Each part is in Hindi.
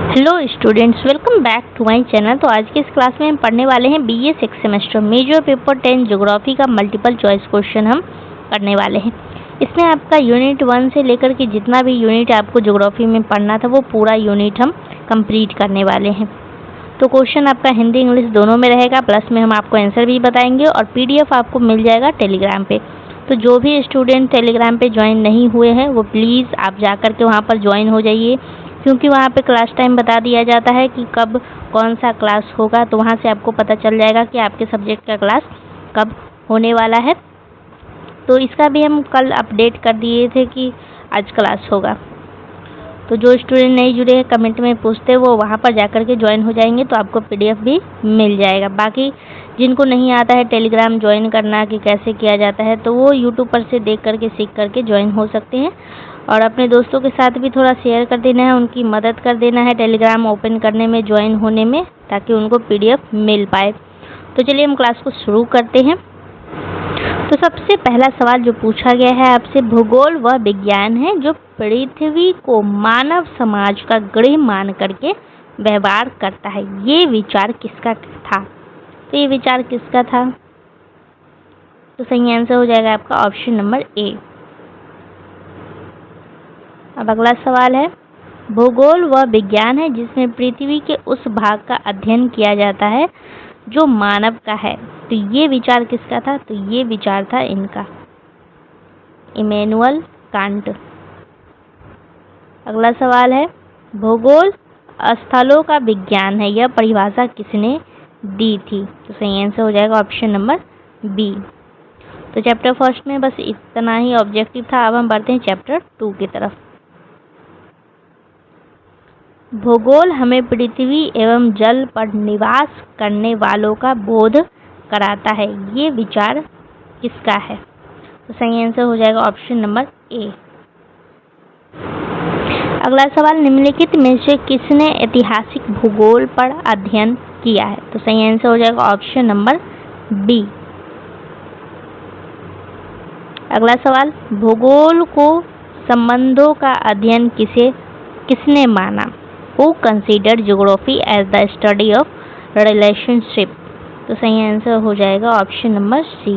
Hello students, welcome back to my channel. तो आज की इस क्लास में हम पढ़ने वाले हैं BA 6 semester major paper 10 geography का मल्टीपल चॉइस क्वेश्चन हम पढ़ने वाले हैं। इसमें आपका यूनिट 1 से लेकर के जितना भी यूनिट आपको ज्योग्राफी में पढ़ना था वो पूरा यूनिट हम कंप्लीट करने वाले हैं। तो क्वेश्चन आपका हिंदी इंग्लिश दोनों में रहेगा, प्लस में हम आपको आंसर भी बताएंगे और PDF आपको मिल जाएगा टेलीग्राम पे। तो जो भी स्टूडेंट टेलीग्राम पे ज्वाइन नहीं हुए हैं वो प्लीज़ आप जा कर के वहाँ पर ज्वाइन हो जाइए, क्योंकि वहाँ पे क्लास टाइम बता दिया जाता है कि कब कौन सा क्लास होगा। तो वहाँ से आपको पता चल जाएगा कि आपके सब्जेक्ट का क्लास कब होने वाला है। तो इसका भी हम कल अपडेट कर दिए थे कि आज क्लास होगा। तो जो स्टूडेंट नहीं जुड़े हैं कमेंट में पूछते वो वहाँ पर जाकर के ज्वाइन हो जाएंगे तो आपको PDF भी मिल जाएगा। बाकी जिनको नहीं आता है टेलीग्राम ज्वाइन करना कि कैसे किया जाता है तो वो यूट्यूब पर से देख करके सीख करके ज्वाइन हो सकते हैं। और अपने दोस्तों के साथ भी थोड़ा शेयर कर देना है, उनकी मदद कर देना है टेलीग्राम ओपन करने में, ज्वाइन होने में, ताकि उनको PDF मिल पाए। तो चलिए हम क्लास को शुरू करते हैं। तो सबसे पहला सवाल जो पूछा गया है आपसे, भूगोल व विज्ञान है जो पृथ्वी को मानव समाज का गृह मान करके व्यवहार करता है, ये विचार किसका था? तो ये विचार किसका था? तो सही आंसर हो जाएगा आपका ऑप्शन नंबर A। अब अगला सवाल है, भूगोल वह विज्ञान है जिसमें पृथ्वी के उस भाग का अध्ययन किया जाता है जो मानव का है, तो ये विचार किसका था? तो ये विचार था इनका, इमैनुअल कांट। अगला सवाल है, भूगोल स्थलों का विज्ञान है, यह परिभाषा किसने दी थी? तो सही आंसर हो जाएगा ऑप्शन नंबर B। तो चैप्टर फर्स्ट में बस इतना ही ऑब्जेक्टिव था। अब हम बढ़ते हैं चैप्टर 2 की तरफ। भूगोल हमें पृथ्वी एवं जल पर निवास करने वालों का बोध कराता है, ये विचार किसका है? तो सही आंसर हो जाएगा ऑप्शन नंबर A। अगला सवाल, निम्नलिखित में से किसने ऐतिहासिक भूगोल पर अध्ययन किया है? तो सही आंसर हो जाएगा ऑप्शन नंबर B। अगला सवाल, भूगोल को संबंधों का अध्ययन किसने माना? Who considered geography as the study of relationship? तो सही आंसर हो जाएगा ऑप्शन नंबर C।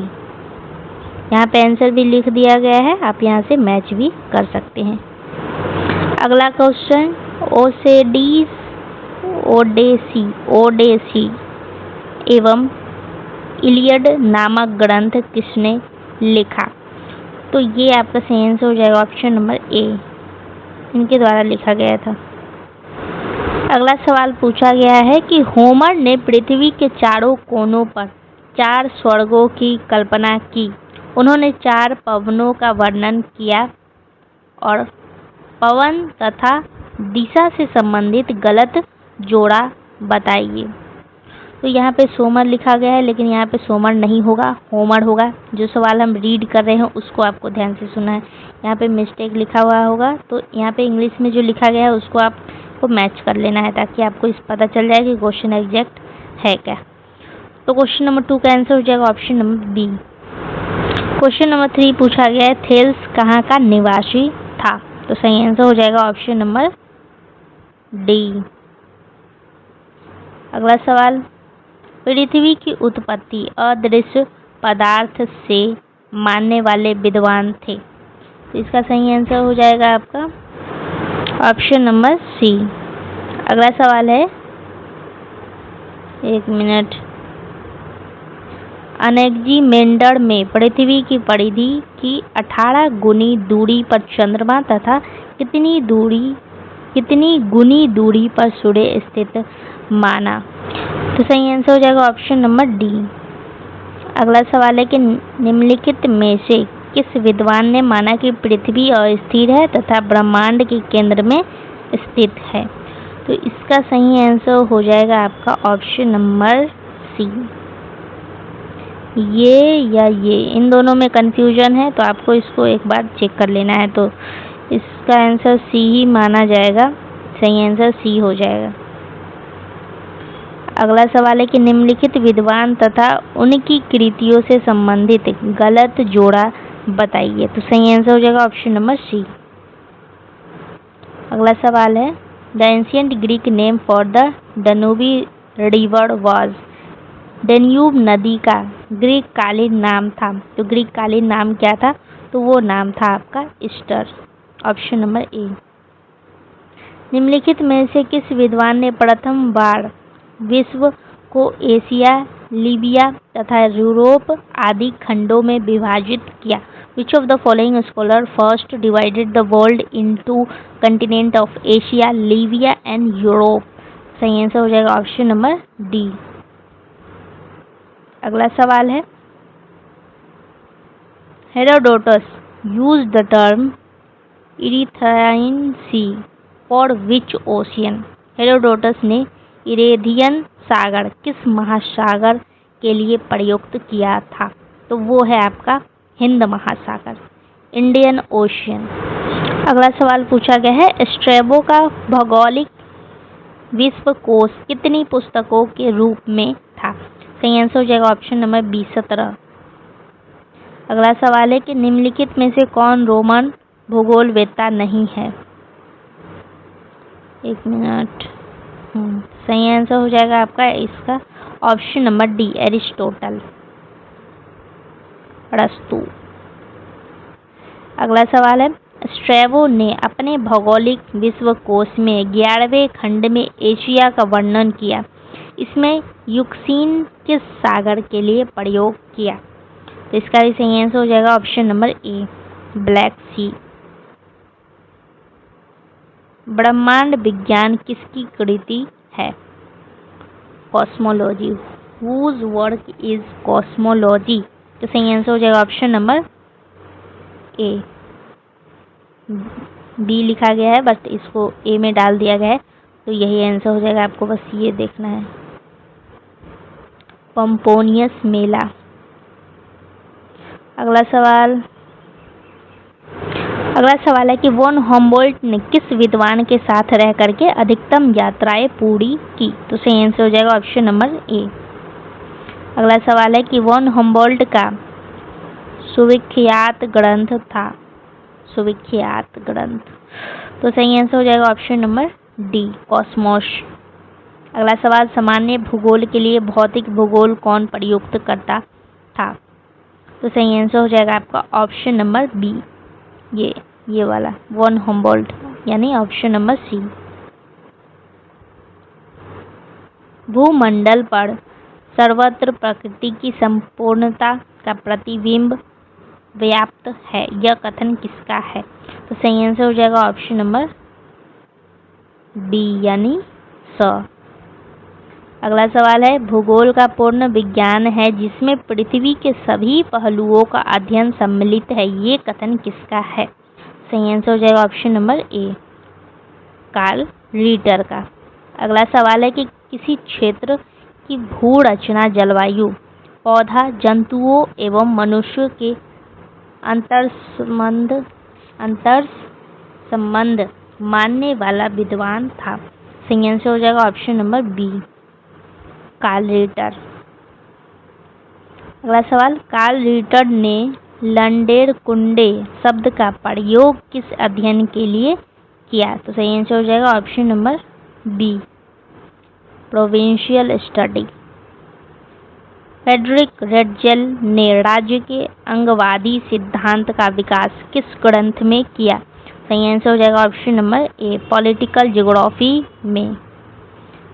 यहाँ पे आंसर भी लिख दिया गया है, आप यहाँ से मैच भी कर सकते हैं। अगला क्वेश्चन, ओडेसी एवं इलियड नामक ग्रंथ किसने लिखा? तो ये आपका सही आंसर हो जाएगा ऑप्शन नंबर A, इनके द्वारा लिखा गया था। अगला सवाल पूछा गया है कि होमर ने पृथ्वी के चारों कोनों पर 4 स्वर्गों की कल्पना की। उन्होंने 4 पवनों का वर्णन किया और पवन तथा दिशा से संबंधित गलत जोड़ा बताइए। तो यहाँ पे सोमर लिखा गया है, लेकिन यहाँ पे सोमर नहीं होगा, होमर होगा। जो सवाल हम रीड कर रहे हैं उसको आपको ध्यान से सुनना है। यहाँ पे मिस्टेक लिखा हुआ होगा, तो यहाँ पे इंग्लिश में जो लिखा गया है उसको आपको मैच कर लेना है, ताकि आपको इस पता चल जाए कि क्वेश्चन एग्जैक्ट है क्या। तो क्वेश्चन नंबर 2 का आंसर हो जाएगा option number B। Question number 3 पूछा गया है, थेल्स कहाँ का निवासी था? तो सही आंसर हो जाएगा ऑप्शन नंबर D। अगला सवाल, पृथ्वी की उत्पत्ति अदृश्य पदार्थ से मानने वाले विद्वान थे। तो इसका सही आंसर हो जाएगा आपका ऑप्शन नंबर C। अगला सवाल है, एक मिनट, अनैक्जिमेंडर में पृथ्वी की परिधि की 18 गुनी दूरी पर चंद्रमा तथा कितनी गुनी दूरी पर सूर्य स्थित माना? तो सही आंसर हो जाएगा ऑप्शन नंबर D। अगला सवाल है कि निम्नलिखित में से किस विद्वान ने माना कि पृथ्वी अस्थिर है तथा ब्रह्मांड के केंद्र में स्थित है? तो इसका सही आंसर हो जाएगा आपका ऑप्शन नंबर C। ये इन दोनों में कंफ्यूजन है, तो आपको इसको एक बार चेक कर लेना है। तो इसका आंसर C ही माना जाएगा, सही आंसर C हो जाएगा। अगला सवाल है कि निम्नलिखित विद्वान तथा उनकी कृतियों से संबंधित गलत जोड़ा बताइए। तो सही आंसर हो जाएगा ऑप्शन नंबर C। अगला सवाल है, the ancient Greek name for the Danube river was. Danube नदी का ग्रीक कालीन नाम था, तो ग्रीक कालीन नाम क्या था? तो वो नाम था आपका ईस्टर। ऑप्शन नंबर ए। निम्नलिखित में से किस विद्वान ने प्रथम बार विश्व को एशिया, लीबिया तथा यूरोप आदि खंडों में विभाजित किया? Which of the following scholar first divided the world into continent of Asia, Libya and Europe? सही आंसर हो जाएगा ऑप्शन नंबर डी। अगला सवाल है, Herodotus use the term Erythraean sea for which ocean? Herodotus ने इरेथियन सागर किस महासागर के लिए प्रयुक्त किया था? तो वो है आपका हिंद महासागर, इंडियन ओशियन। अगला सवाल पूछा गया है, स्ट्रैबो का भौगोलिक विश्वकोश कितनी पुस्तकों के रूप में था? सही आंसर हो जाएगा ऑप्शन नंबर बी 17। अगला सवाल है कि निम्नलिखित में से कौन रोमन भूगोलवेत्ता नहीं है? एक मिनट। सही आंसर हो जाएगा आपका इसका ऑप्शन नंबर डी, एरिस्टोटल, अरस्तु। अगला सवाल है, स्ट्रैबो ने अपने भौगोलिक विश्वकोश में 11वें खंड में एशिया का वर्णन किया। इसमें यूक्सीन किस सागर के लिए प्रयोग किया? तो इसका भी सही आंसर हो जाएगा option number A, Black Sea. ब्रह्मांड विज्ञान किसकी कृति है? Cosmology. Whose work is cosmology? तो सही आंसर हो जाएगा ऑप्शन नंबर ए। बी लिखा गया है बट इसको ए में डाल दिया गया है, तो यही आंसर हो जाएगा, आपको बस ये देखना है। पंपोनियस मेला। अगला सवाल है कि वॉन हम्बोल्ट ने किस विद्वान के साथ रह करके अधिकतम यात्राएं पूरी की? तो सही आंसर हो जाएगा ऑप्शन नंबर ए। अगला सवाल है कि वॉन हम्बोल्ट का सुविख्यात ग्रंथ था? सुविख्यात ग्रंथ, तो सही आंसर हो जाएगा ऑप्शन नंबर डी, कॉस्मोस। अगला सवाल, सामान्य भूगोल के लिए भौतिक भूगोल कौन प्रयुक्त करता था? तो सही आंसर हो जाएगा आपका ऑप्शन नंबर बी, ये वाला वॉन हम्बोल्ट, यानी ऑप्शन नंबर सी। भूमंडल पर सर्वत्र प्रकृति की संपूर्णता का प्रतिबिंब व्याप्त है, यह कथन किसका है? तो सही आंसर हो जाएगा ऑप्शन नंबर बी, यानी स। अगला सवाल है, भूगोल का पूर्ण विज्ञान है जिसमें पृथ्वी के सभी पहलुओं का अध्ययन सम्मिलित है, ये कथन किसका है? सही आंसर हो जाएगा option number A, Carl Ritter का। अगला सवाल है कि किसी क्षेत्र की भू रचना जलवायु, पौधा, जंतुओं एवं मनुष्य के अंतर संबंध मानने वाला विद्वान था? सही आंसर हो जाएगा option number B, Carl Ritter. अगला सवाल, कार्ल रीटर ने लंडेरकुंडे शब्द का प्रयोग किस अध्ययन के लिए किया? तो सही आंसर हो जाएगा option number B, provincial study. Friedrich Ratzel ने राज्य के अंगवादी सिद्धांत का विकास किस ग्रंथ में किया? सही आंसर हो जाएगा ऑप्शन नंबर ए, पॉलिटिकल ज्योग्राफी में।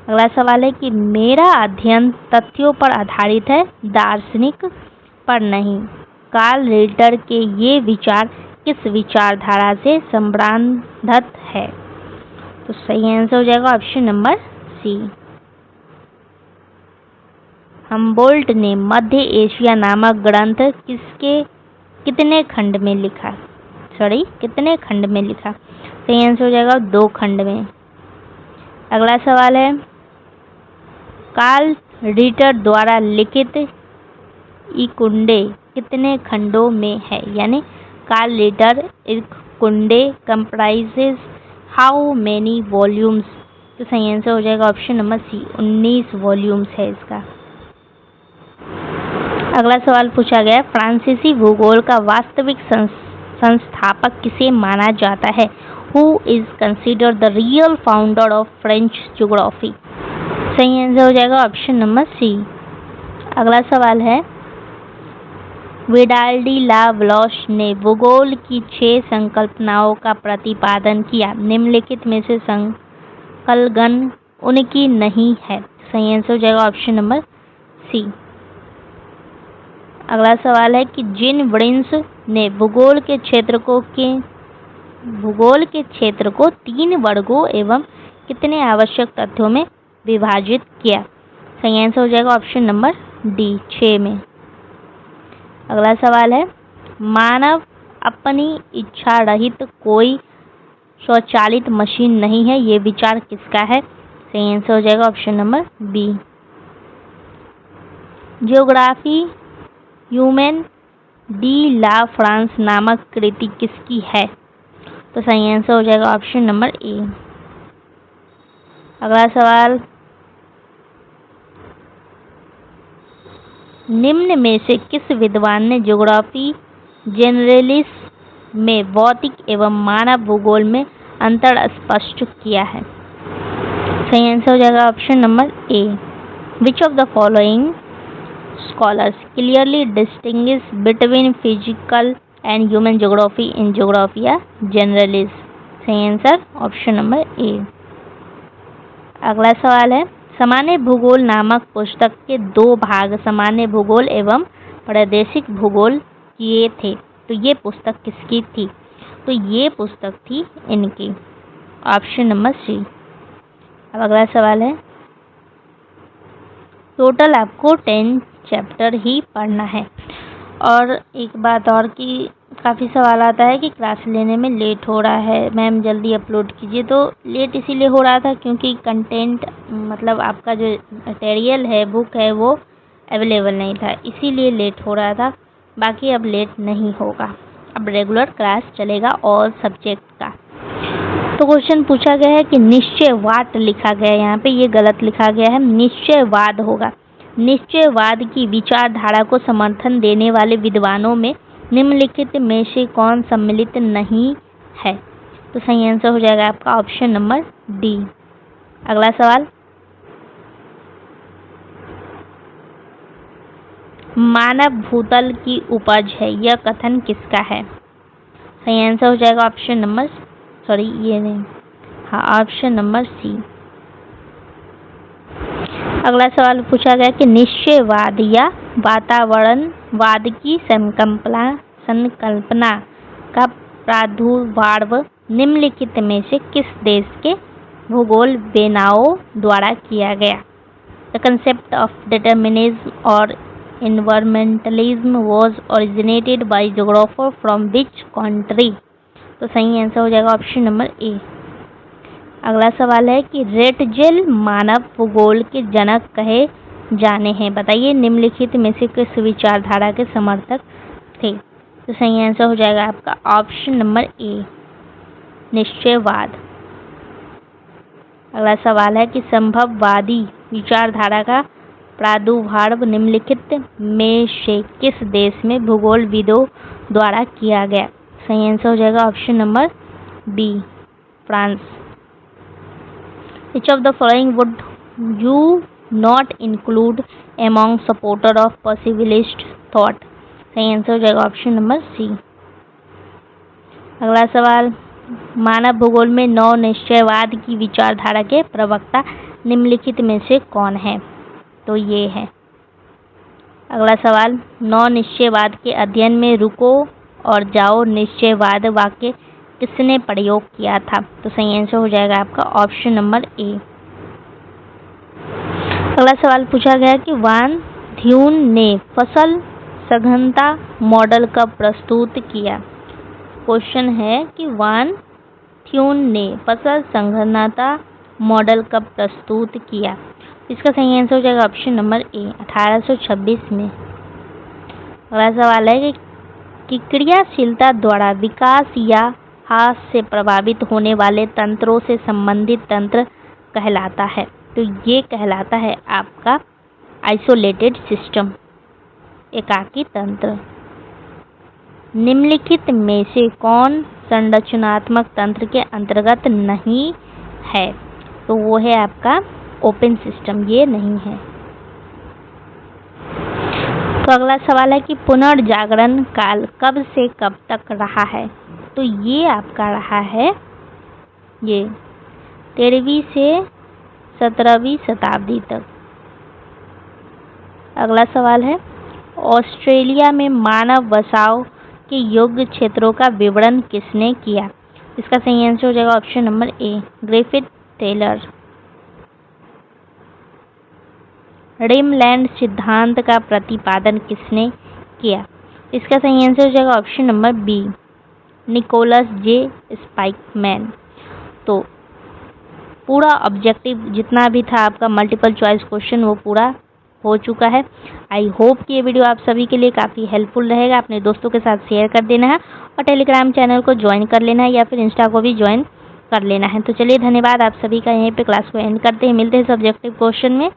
अगला सवाल है कि मेरा अध्ययन तथ्यों पर आधारित है, दार्शनिक पर नहीं। कार्ल रीटर के ये विचार किस विचारधारा से संबंधित है? तो सही आंसर हो जाएगा ऑप्शन नंबर सी। हम्बोल्ट ने मध्य एशिया नामक ग्रंथ कितने खंड में लिखा? कितने खंड में लिखा? सही आंसर हो जाएगा 2 खंड में। अगला सवाल है, कार्ल रीटर द्वारा लिखित इकुंडे कितने खंडों में है? यानी कार्ल रीटर इकुंडे कंप्राइजेस हाउ मेनी वॉल्यूम्स? तो सही आंसर हो जाएगा ऑप्शन नंबर सी, 19 वॉल्यूम्स है इसका। अगला सवाल पूछा गया, फ्रांसीसी भूगोल का वास्तविक संस्थापक किसे माना जाता है? Who is considered the real founder of French geography? सही आंसर हो जाएगा ऑप्शन नंबर सी। अगला सवाल है, विडाल डी ला ब्लॉश ने भूगोल की 6 संकल्पनाओं का प्रतिपादन किया। निम्नलिखित में से संकलगन उनकी नहीं है। सही आंसर हो जाएगा ऑप्शन नंबर सी। अगला सवाल है कि जिन ब्रिन्स ने भूगोल के क्षेत्र को 3 वर्गों एवं कितने आवश्यक तथ्यों में विभाजित किया? सही आंसर हो जाएगा ऑप्शन नंबर डी 6 में। अगला सवाल है, मानव अपनी इच्छा रहित कोई स्वचालित मशीन नहीं है, ये विचार किसका है? सही आंसर हो जाएगा option number B. Geography human डी ला फ्रांस नामक कृति किसकी है? तो सही आंसर हो जाएगा ऑप्शन नंबर ए। अगला सवाल, निम्न में से किस विद्वान ने ज्योग्राफी जनरलिस में भौतिक एवं मानव भूगोल में अंतर स्पष्ट किया है? सही आंसर हो जाएगा option number A. Which of the following scholars clearly distinguish between physical and human geography in Geographia Generalis? सही आंसर ऑप्शन नंबर ए। अगला सवाल है, सामान्य भूगोल नामक पुस्तक के 2 भाग सामान्य भूगोल एवं प्रादेशिक भूगोल किए थे, तो ये पुस्तक किसकी थी? तो ये पुस्तक थी इनकी, ऑप्शन नंबर सी। अब अगला सवाल है, टोटल आपको 10 चैप्टर ही पढ़ना है। और एक बात और कि काफ़ी सवाल आता है कि क्लास लेने में लेट हो रहा है, मैम जल्दी अपलोड कीजिए। तो लेट इसीलिए हो रहा था क्योंकि कंटेंट मतलब आपका जो मटेरियल है, बुक है, वो अवेलेबल नहीं था, इसीलिए लेट हो रहा था। बाकी अब लेट नहीं होगा, अब रेगुलर क्लास चलेगा और सब्जेक्ट का। तो क्वेश्चन पूछा गया है कि निश्चयवाद लिखा गया है, यहाँ पे ये गलत लिखा गया है, निश्चयवाद होगा। निश्चयवाद की विचारधारा को समर्थन देने वाले विद्वानों में निम्नलिखित में से कौन सम्मिलित नहीं है? तो सही आंसर हो जाएगा आपका ऑप्शन नंबर डी। अगला सवाल, मानव भूतल की उपज है, यह कथन किसका है? सही आंसर हो जाएगा option number option number C. अगला सवाल पूछा गया कि निश्चयवाद या वातावरणवाद की संकल्पना का प्रादुर्भाव निम्नलिखित में से किस देश के भूगोलवेत्ताओं द्वारा किया गया? द कंसेप्ट ऑफ डिटर्मिनिज्म और environmentalism was originated by geographer from which country? तो सही आंसर हो जाएगा ऑप्शन नंबर ए। अगला सवाल है कि रेटजेल मानव भूगोल के जनक कहे जाने हैं, बताइए निम्नलिखित में से किस विचारधारा के समर्थक थे? तो सही आंसर हो जाएगा आपका ऑप्शन नंबर ए, निश्चयवाद। अगला सवाल है कि संभववादी विचारधारा का प्रादुर्भाव निम्नलिखित में से किस देश में भूगोलविदों द्वारा किया गया? सही आंसर हो जाएगा option number B, France. Which of the following would you not include among supporter of possibilist thought? सही आंसर हो जाएगा ऑप्शन नंबर सी। अगला सवाल, मानव भूगोल में नव निश्चयवाद की विचारधारा के प्रवक्ता निम्नलिखित में से कौन है? तो ये है। अगला सवाल, नव निश्चयवाद के अध्ययन में रुको और जाओ निश्चयवाद वाक्य किसने प्रयोग किया था? तो सही आंसर हो जाएगा आपका ऑप्शन नंबर ए। अगला सवाल पूछा गया कि वान थ्यून ने फसल सघनता मॉडल कब प्रस्तुत किया? क्वेश्चन है कि वान थ्यून ने फसल सघनता मॉडल कब प्रस्तुत किया? इसका सही आंसर हो जाएगा ऑप्शन नंबर ए, 1826 में। अगला सवाल है कि क्रियाशीलता द्वारा विकास या ह्रास से प्रभावित होने वाले तंत्रों से संबंधित तंत्र कहलाता है? तो ये कहलाता है आपका आइसोलेटेड सिस्टम, एकाकी तंत्र। निम्नलिखित में से कौन संरचनात्मक तंत्र के अंतर्गत नहीं है, तो वो है आपका ओपन सिस्टम, ये नहीं है। तो अगला सवाल है कि पुनर्जागरण काल कब से कब तक रहा है, तो ये आपका रहा है ये 13वीं से 17वीं शताब्दी तक। अगला सवाल है ऑस्ट्रेलिया में मानव बसाव के योग्य क्षेत्रों का विवरण किसने किया? इसका सही आंसर हो जाएगा option number A, Griffith Taylor. Rimland सिद्धांत का प्रतिपादन किसने किया? इसका सही आंसर हो जाएगा ऑप्शन नंबर बी, निकोलस जे स्पाइकमैन। तो पूरा ऑब्जेक्टिव जितना भी था आपका मल्टीपल चॉइस क्वेश्चन वो पूरा हो चुका है। आई होप कि ये वीडियो आप सभी के लिए काफ़ी हेल्पफुल रहेगा। अपने दोस्तों के साथ शेयर कर देना है और टेलीग्राम चैनल को ज्वाइन कर लेना है या फिर इंस्टा को भी ज्वाइन कर लेना है। तो चलिए धन्यवाद आप सभी का, यहीं पे क्लास को एंड करते हैं। मिलते हैं सब्जेक्टिव क्वेश्चन में।